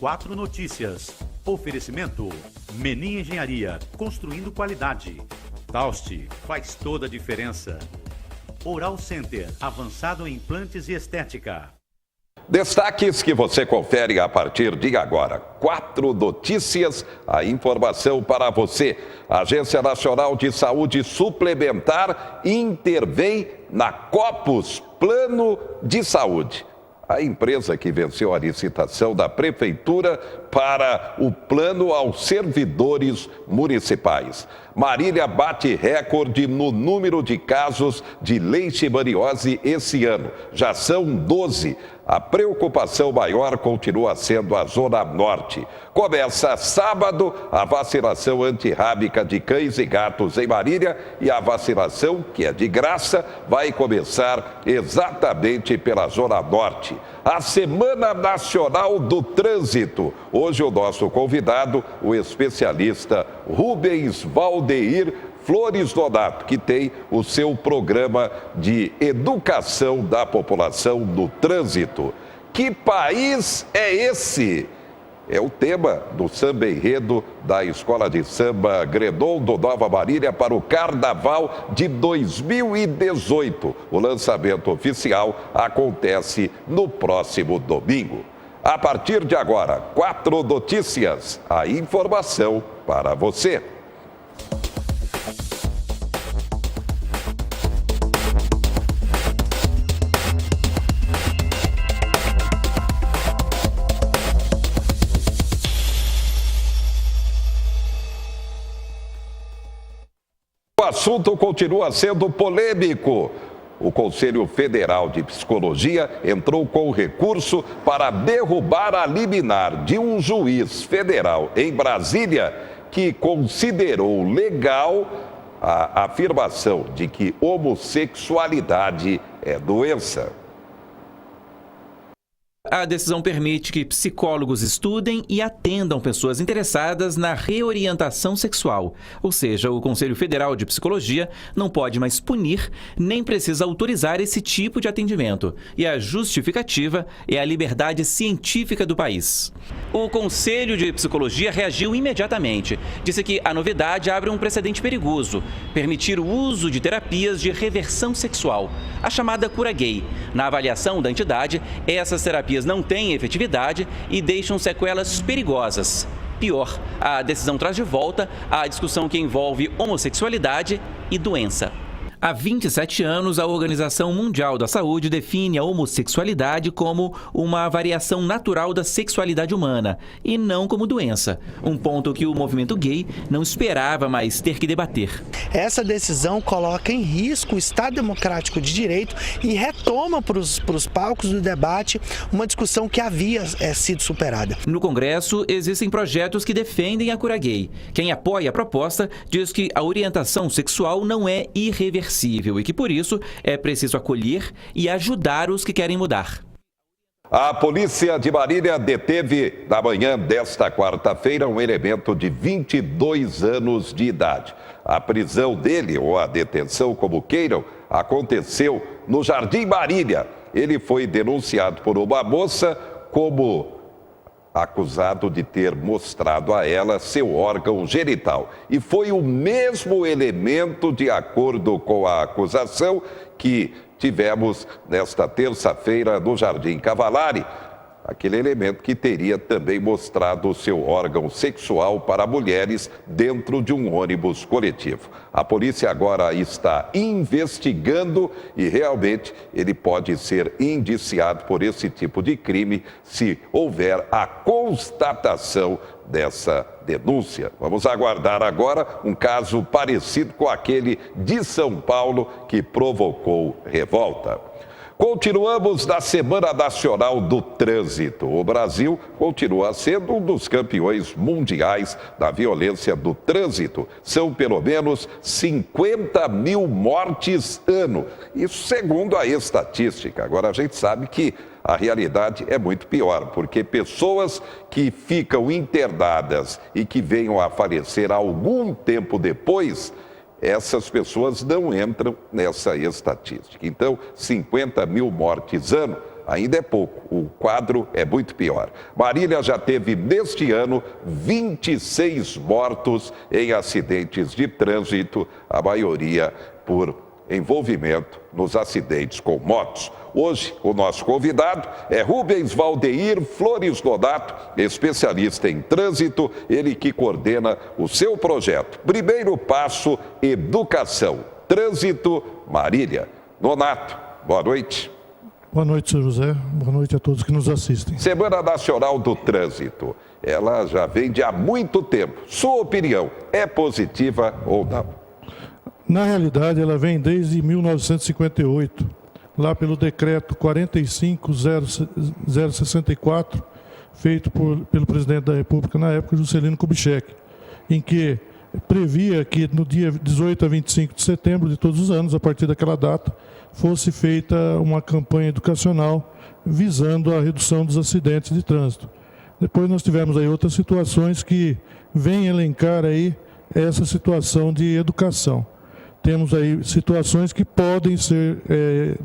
4 Notícias. Oferecimento: Menin Engenharia, construindo qualidade. Taust, faz toda a diferença. Oral Center, avançado em implantes e estética. Destaques que você confere a partir de agora. 4 Notícias, a informação para você. A Agência Nacional de Saúde Suplementar intervém na Copus Plano de Saúde. A empresa que venceu a licitação da Prefeitura para o plano aos servidores municipais. Marília bate recorde no número de casos de leishmaniose esse ano. Já são 12. A preocupação maior continua sendo a Zona Norte. Começa sábado a vacinação antirrábica de cães e gatos em Marília e a vacinação, que é de graça, vai começar exatamente pela Zona Norte. A Semana Nacional do Trânsito. Hoje o nosso convidado, o especialista Rubens Valdeir Flores Donato, que tem o seu programa de educação da população no trânsito. Que país é esse? É o tema do samba enredo da Escola de Samba Gredondo Nova Marília para o Carnaval de 2018. O lançamento oficial acontece no próximo domingo. A partir de agora, 4 Notícias, a informação para você. O assunto continua sendo polêmico. O Conselho Federal de Psicologia entrou com recurso para derrubar a liminar de um juiz federal em Brasília que considerou legal a afirmação de que homossexualidade é doença. A decisão permite que psicólogos estudem e atendam pessoas interessadas na reorientação sexual. Ou seja, o Conselho Federal de Psicologia não pode mais punir, nem precisa autorizar esse tipo de atendimento. E a justificativa é a liberdade científica do país. O Conselho de Psicologia reagiu imediatamente. Disse que a novidade abre um precedente perigoso: permitir o uso de terapias de reversão sexual, a chamada cura gay. Na avaliação da entidade, essas terapias não têm efetividade e deixam sequelas perigosas. Pior, a decisão traz de volta a discussão que envolve homossexualidade e doença. Há 27 anos, a Organização Mundial da Saúde define a homossexualidade como uma variação natural da sexualidade humana e não como doença. Um ponto que o movimento gay não esperava mais ter que debater. Essa decisão coloca em risco o Estado Democrático de Direito e retoma para os palcos do debate uma discussão que havia sido superada. No Congresso, existem projetos que defendem a cura gay. Quem apoia a proposta diz que a orientação sexual não é irreversível e que, por isso, é preciso acolher e ajudar os que querem mudar. A polícia de Marília deteve, na manhã desta quarta-feira, um elemento de 22 anos de idade. A prisão dele, ou a detenção, como queiram, aconteceu no Jardim Marília. Ele foi denunciado por uma moça como acusado de ter mostrado a ela seu órgão genital. E foi o mesmo elemento, de acordo com a acusação, que tivemos nesta terça-feira no Jardim Cavalari. Aquele elemento que teria também mostrado o seu órgão sexual para mulheres dentro de um ônibus coletivo. A polícia agora está investigando e realmente ele pode ser indiciado por esse tipo de crime se houver a constatação dessa denúncia. Vamos aguardar agora um caso parecido com aquele de São Paulo que provocou revolta. Continuamos na Semana Nacional do Trânsito. O Brasil continua sendo um dos campeões mundiais da violência do trânsito. São pelo menos 50 mil mortes ano. Isso segundo a estatística. Agora a gente sabe que a realidade é muito pior, porque pessoas que ficam internadas e que venham a falecer algum tempo depois, essas pessoas não entram nessa estatística. Então, 50 mil mortes ano ainda é pouco, o quadro é muito pior. Marília já teve, neste ano, 26 mortos em acidentes de trânsito, a maioria por envolvimento nos acidentes com motos. Hoje, o nosso convidado é Rubens Valdeir Flores Donato, especialista em trânsito, ele que coordena o seu projeto Primeiro Passo Educação, Trânsito Marília. Donato, boa noite. Boa noite, senhor José. Boa noite a todos que nos assistem. Semana Nacional do Trânsito, ela já vem de há muito tempo. Sua opinião, é positiva ou não? Na realidade, ela vem desde 1958, lá pelo decreto 45.064, feito pelo presidente da República na época, Juscelino Kubitschek, em que previa que no dia 18 a 25 de setembro de todos os anos, a partir daquela data, fosse feita uma campanha educacional visando a redução dos acidentes de trânsito. Depois nós tivemos aí outras situações que vêm elencar aí essa situação de educação. Temos aí situações que podem ser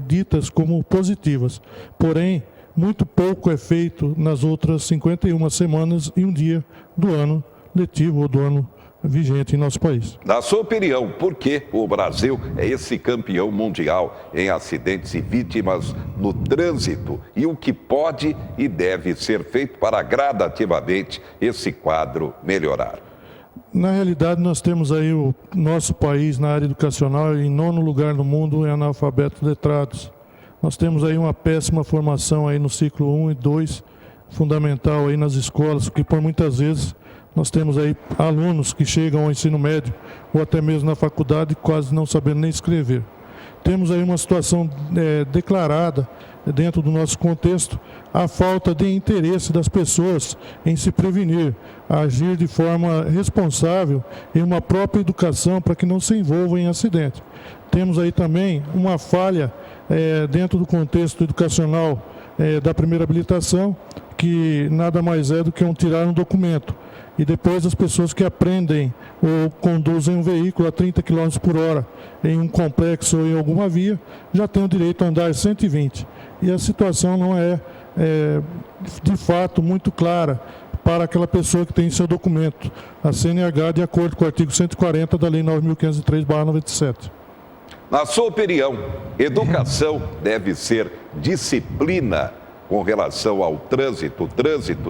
ditas como positivas, porém, muito pouco é feito nas outras 51 semanas e um dia do ano letivo ou do ano vigente em nosso país. Na sua opinião, por que o Brasil é esse campeão mundial em acidentes e vítimas no trânsito? E o que pode e deve ser feito para gradativamente esse quadro melhorar? Na realidade, nós temos aí o nosso país na área educacional em 9º lugar no mundo em analfabetos letrados. Nós temos aí uma péssima formação aí no ciclo 1 e 2, fundamental aí nas escolas, porque por muitas vezes nós temos aí alunos que chegam ao ensino médio ou até mesmo na faculdade quase não sabendo nem escrever. Temos aí uma situação declarada dentro do nosso contexto, a falta de interesse das pessoas em se prevenir, agir de forma responsável em uma própria educação para que não se envolvam em acidente. Temos aí também uma falha dentro do contexto educacional da primeira habilitação, que nada mais é do que tirar um documento. E depois as pessoas que aprendem ou conduzem um veículo a 30 km por hora em um complexo ou em alguma via, já têm o direito a andar 120. E a situação não é de fato muito clara para aquela pessoa que tem seu documento, a CNH, de acordo com o artigo 140 da Lei 9.503/97. Na sua opinião, educação deve ser disciplina com relação ao trânsito,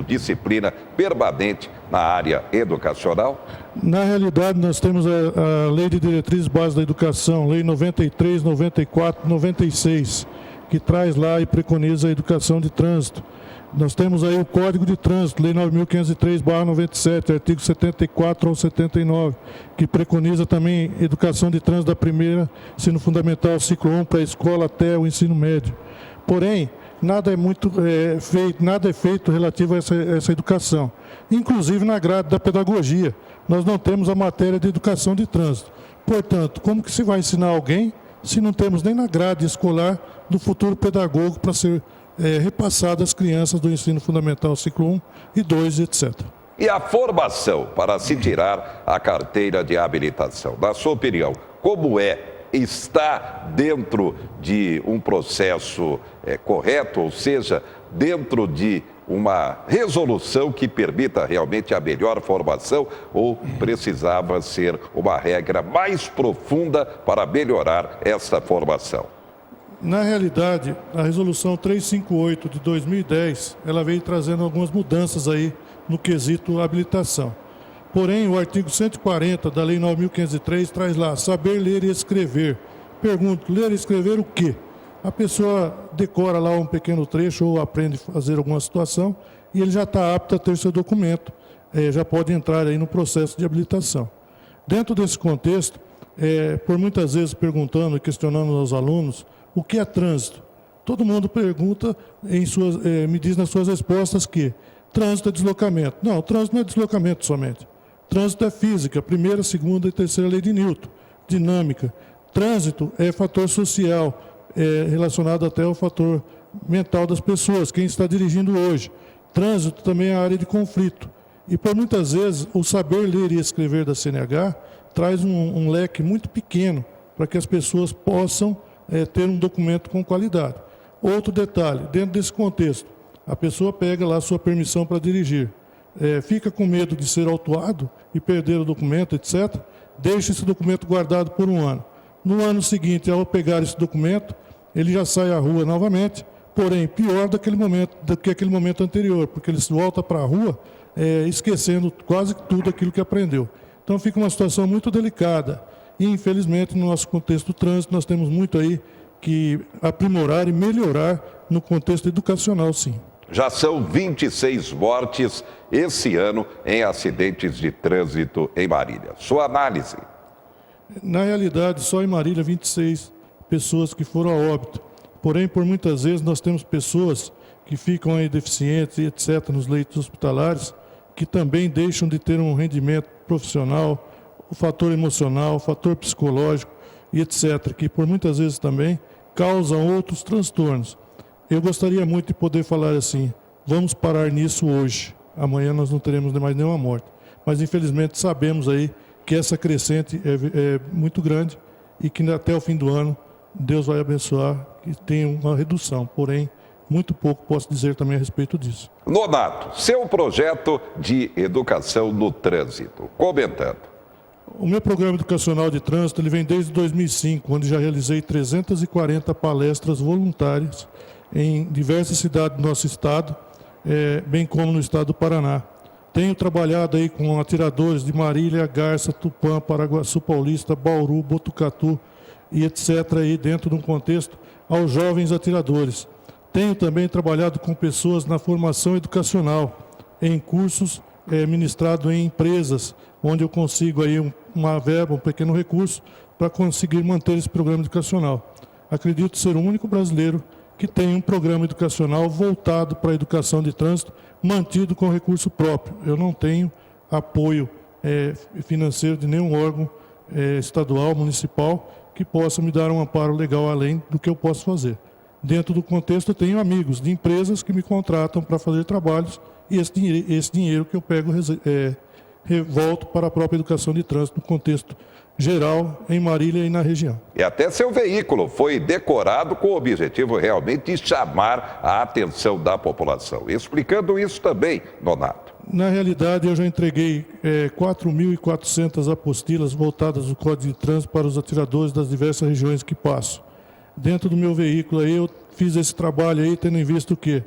disciplina permanente na área educacional? Na realidade, nós temos a Lei de Diretrizes Básicas da Educação, Lei 93, 94, 96, que traz lá e preconiza a educação de trânsito. Nós temos aí o Código de Trânsito, Lei 9.503/97, artigo 74 ao 79, que preconiza também educação de trânsito da primeira, ensino fundamental, ciclo 1, para a escola até o ensino médio. Porém, nada é feito relativo a essa educação. Inclusive na grade da pedagogia, nós não temos a matéria de educação de trânsito. Portanto, como que se vai ensinar alguém se não temos nem na grade escolar do futuro pedagogo para ser repassado às crianças do ensino fundamental ciclo 1 e 2, etc. E a formação para se tirar a carteira de habilitação? Na sua opinião, como está dentro de um processo correto, ou seja, dentro de uma resolução que permita realmente a melhor formação, ou precisava ser uma regra mais profunda para melhorar essa formação? Na realidade, a resolução 358 de 2010, ela veio trazendo algumas mudanças aí no quesito habilitação. Porém, o artigo 140 da Lei 9.503 traz lá, saber ler e escrever. Pergunto, ler e escrever o quê? A pessoa decora lá um pequeno trecho ou aprende a fazer alguma situação e ele já está apto a ter seu documento, já pode entrar aí no processo de habilitação. Dentro desse contexto, por muitas vezes perguntando e questionando aos alunos, o que é trânsito? Todo mundo pergunta, me diz nas suas respostas que trânsito é deslocamento. Não, trânsito não é deslocamento somente. Trânsito é física, primeira, segunda e terceira lei de Newton, dinâmica. Trânsito é fator social, relacionado até ao fator mental das pessoas, quem está dirigindo hoje. Trânsito também é a área de conflito. E por muitas vezes o saber ler e escrever da CNH traz um leque muito pequeno para que as pessoas possam ter um documento com qualidade. Outro detalhe, dentro desse contexto, a pessoa pega lá a sua permissão para dirigir, fica com medo de ser autuado e perder o documento, etc., deixa esse documento guardado por 1 ano. No ano seguinte, ao pegar esse documento, ele já sai à rua novamente, porém pior do que aquele momento anterior, porque ele volta para a rua esquecendo quase tudo aquilo que aprendeu. Então fica uma situação muito delicada e, infelizmente, no nosso contexto do trânsito, nós temos muito aí que aprimorar e melhorar no contexto educacional, sim. Já são 26 mortes esse ano em acidentes de trânsito em Marília. Sua análise? Na realidade, só em Marília, 26 pessoas que foram a óbito. Porém, por muitas vezes, nós temos pessoas que ficam aí deficientes e etc. nos leitos hospitalares, que também deixam de ter um rendimento profissional, o fator emocional, o fator psicológico e etc., que por muitas vezes também causam outros transtornos. Eu gostaria muito de poder falar assim, vamos parar nisso hoje, amanhã nós não teremos mais nenhuma morte. Mas infelizmente sabemos aí que essa crescente é muito grande e que até o fim do ano Deus vai abençoar que tenha uma redução, porém muito pouco posso dizer também a respeito disso. Nonato, seu projeto de educação no trânsito, comentando. O meu programa educacional de trânsito ele vem desde 2005, onde já realizei 340 palestras voluntárias em diversas cidades do nosso estado, bem como no estado do Paraná. Tenho trabalhado aí com atiradores de Marília, Garça, Tupã, Paraguaçu Paulista, Bauru, Botucatu e etc. aí dentro de um contexto aos jovens atiradores. Tenho também trabalhado com pessoas na formação educacional, em cursos ministrados em empresas, onde eu consigo aí uma verba, um pequeno recurso para conseguir manter esse programa educacional. Acredito ser o único brasileiro que tem um programa educacional voltado para a educação de trânsito, mantido com recurso próprio. Eu não tenho apoio financeiro de nenhum órgão estadual, municipal, que possa me dar um amparo legal além do que eu posso fazer. Dentro do contexto, eu tenho amigos de empresas que me contratam para fazer trabalhos e esse dinheiro que eu pego volto para a própria educação de trânsito no contexto geral em Marília e na região. E até seu veículo foi decorado com o objetivo realmente de chamar a atenção da população. Explicando isso também, Nonato. Na realidade, eu já entreguei 4.400 apostilas voltadas do Código de Trânsito para os atiradores das diversas regiões que passo. Dentro do meu veículo aí, eu fiz esse trabalho aí, tendo em vista o quê?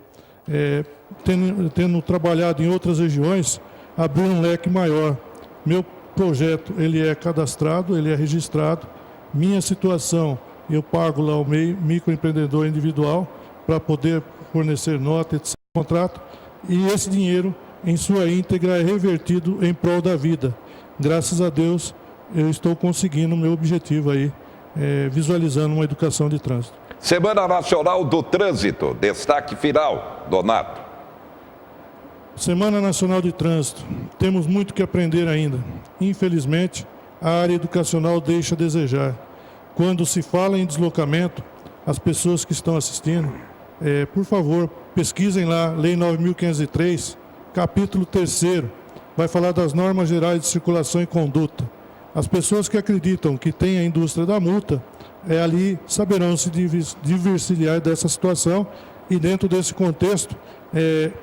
Tendo trabalhado em outras regiões, abrir um leque maior. Meu projeto, ele é cadastrado, ele é registrado. Minha situação, eu pago lá o microempreendedor individual para poder fornecer nota, etc., contrato, e esse dinheiro, em sua íntegra, é revertido em prol da vida. Graças a Deus, eu estou conseguindo o meu objetivo aí, visualizando uma educação de trânsito. Semana Nacional do Trânsito, destaque final, Nonato. Semana Nacional de Trânsito. Temos muito que aprender ainda. Infelizmente, a área educacional deixa a desejar. Quando se fala em deslocamento, as pessoas que estão assistindo, por favor, pesquisem lá, Lei 9.503, capítulo 3º, vai falar das normas gerais de circulação e conduta. As pessoas que acreditam que tem a indústria da multa, ali saberão se diversificar dessa situação e dentro desse contexto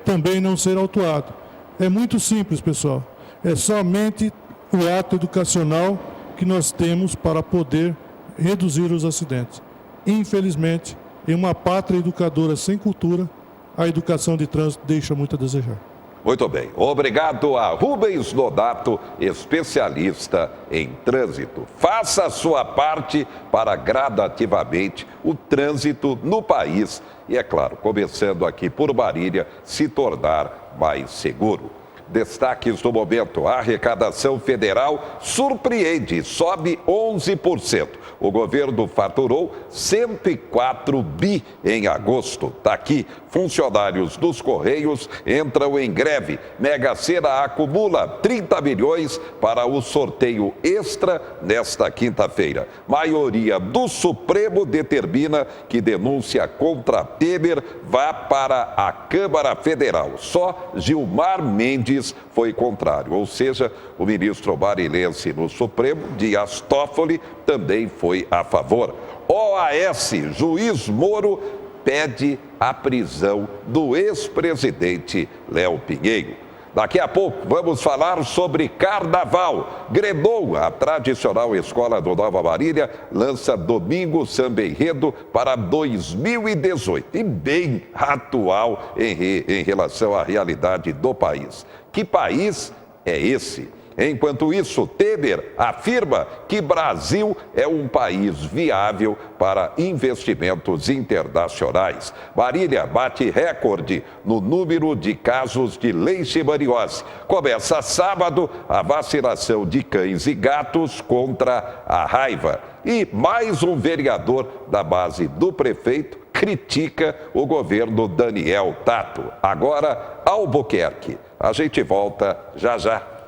também não ser autuado. É muito simples, pessoal. É somente o ato educacional que nós temos para poder reduzir os acidentes. Infelizmente, em uma pátria educadora sem cultura, a educação de trânsito deixa muito a desejar. Muito bem. Obrigado a Rubens Nonato, especialista em trânsito. Faça a sua parte para gradativamente o trânsito no país e, é claro, começando aqui por Marília, se tornar mais seguro. Destaques do momento: a arrecadação federal surpreende, sobe 11%. O governo faturou 104 bi em agosto. Está aqui, funcionários dos Correios entram em greve. Mega Sena acumula 30 milhões para o sorteio extra nesta quinta-feira. Maioria do Supremo determina que denúncia contra Temer vá para a Câmara Federal. Só Gilmar Mendes foi contrário, ou seja, o ministro marilhense no Supremo, Dias Toffoli, também foi a favor. OAS, juiz Moro pede a prisão do ex-presidente Léo Pinheiro. Daqui a pouco vamos falar sobre carnaval. Gredou, a tradicional escola do Nova Marília, lança domingo samba enredo para 2018 e bem atual em relação à realidade do país. Que país é esse? Enquanto isso, Temer afirma que Brasil é um país viável para investimentos internacionais. Marília bate recorde no número de casos de leishmaniose. Começa sábado a vacinação de cães e gatos contra a raiva. E mais um vereador da base do prefeito critica o governo Daniel Tato. Agora, Albuquerque. A gente volta já já.